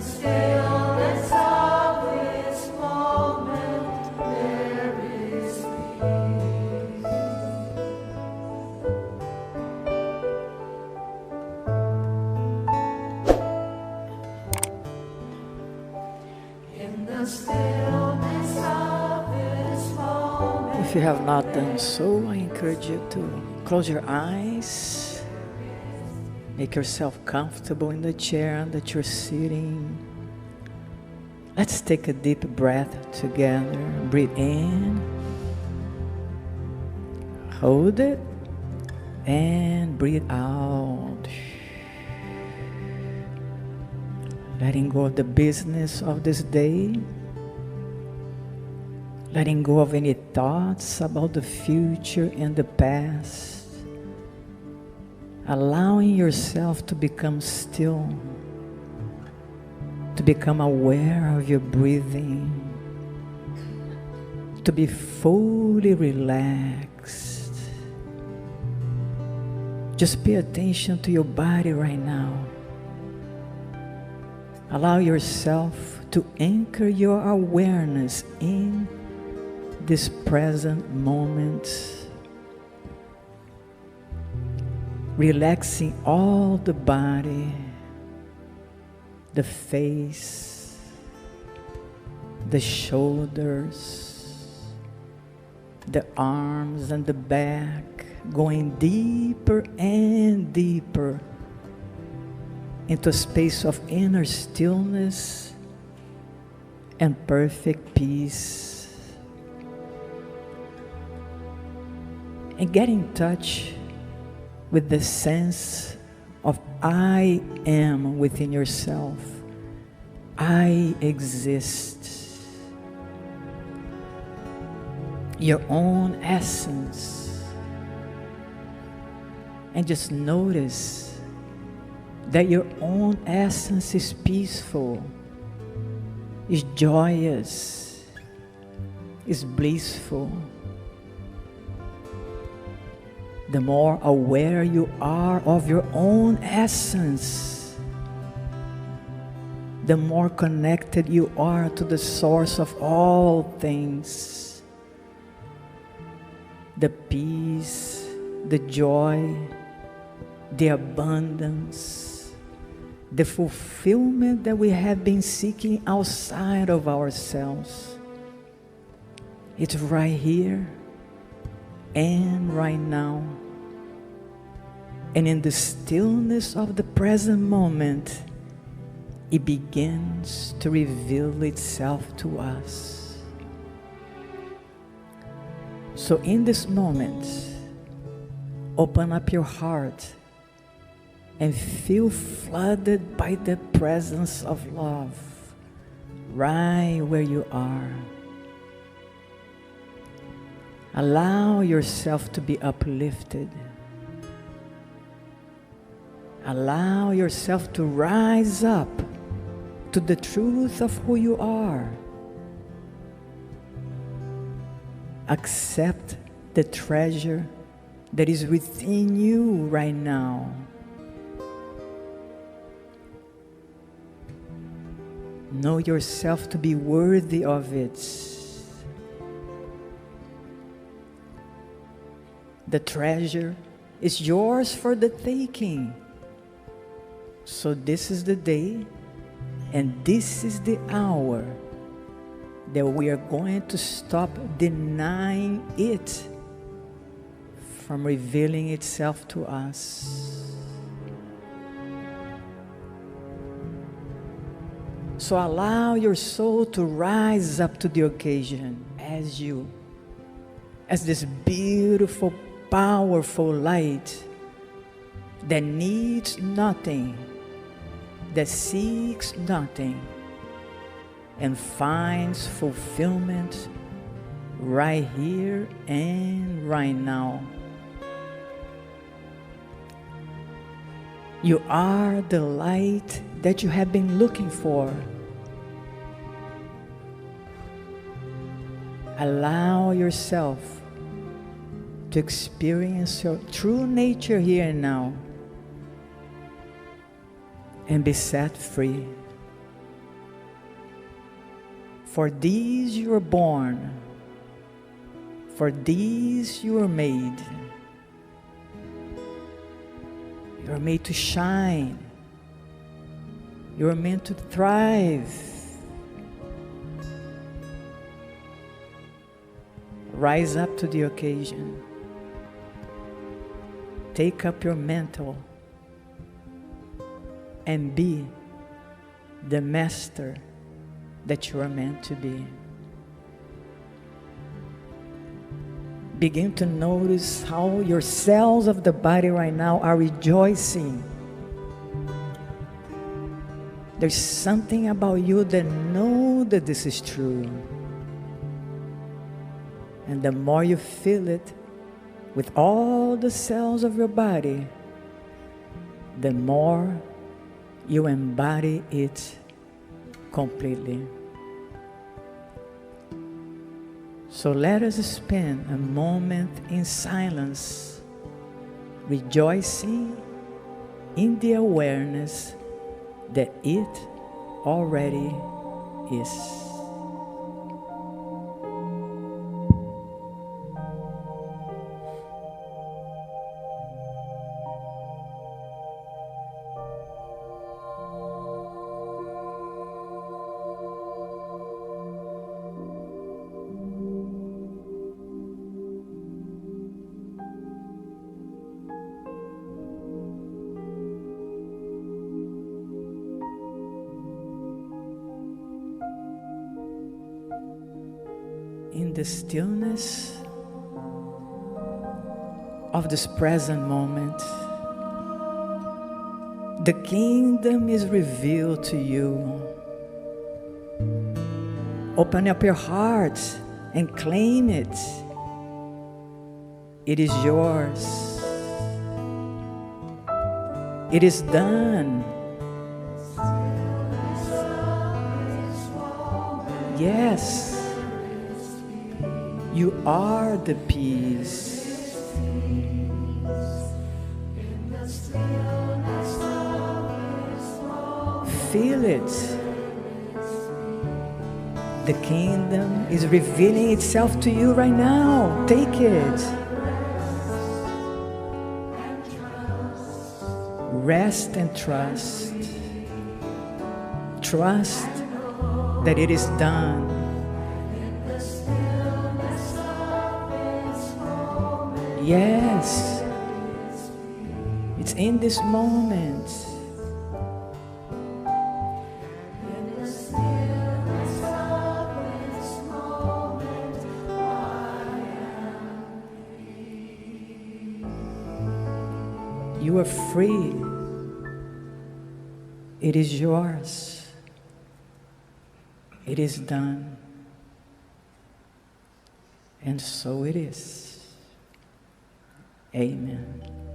stillness of this moment, there is peace. In the stillness of this moment. If you have not done so, I encourage you to close your eyes. Make yourself comfortable in the chair that you're sitting. Let's take a deep breath together. Breathe in. Hold it. And breathe out. Letting go of the business of this day. Letting go of any thoughts about the future and the past. Allowing yourself to become still, to become aware of your breathing, to be fully relaxed. Just pay attention to your body right now. Allow yourself to anchor your awareness in this present moment. Relaxing all the body, the face, the shoulders, the arms and the back, going deeper and deeper into a space of inner stillness and perfect peace. And get in touch with the sense of I am within yourself. I exist. Your own essence. And just notice that your own essence is peaceful, is joyous, is blissful. The more aware you are of your own essence, the more connected you are to the source of all things. The peace, the joy, the abundance, the fulfillment that we have been seeking outside of ourselves. It's right here and right now. And in the stillness of the present moment, it begins to reveal itself to us. So in this moment, open up your heart and feel flooded by the presence of love right where you are. Allow yourself to be uplifted. Allow yourself to rise up to the truth of who you are. Accept the treasure that is within you right now. Know yourself to be worthy of it. The treasure is yours for the taking. So this is the day and this is the hour that we are going to stop denying it from revealing itself to us. So allow your soul to rise up to the occasion as this beautiful, powerful light that needs nothing, that seeks nothing, and finds fulfillment right here and right now. You are the light that you have been looking for. Allow yourself to experience your true nature here and now and be set free. For these you were born. For these you were made. You are made to shine. You are meant to thrive. Rise up to the occasion. Take up your mantle and be the master that you are meant to be. Begin to notice how your cells of the body right now are rejoicing. There's something about you that know that this is true. And the more you feel it with all the cells of your body, the more you embody it completely. So let us spend a moment in silence, rejoicing in the awareness that it already is. In the stillness of this present moment, the kingdom is revealed to you. Open up your heart and claim it. It is yours. It is done. Yes. You are the peace. Feel it. The kingdom is revealing itself to you right now. Take it. Rest and trust. Trust that it is done. Yes, it's in this moment. You are free. It is yours. It is done. And so it is. Amen.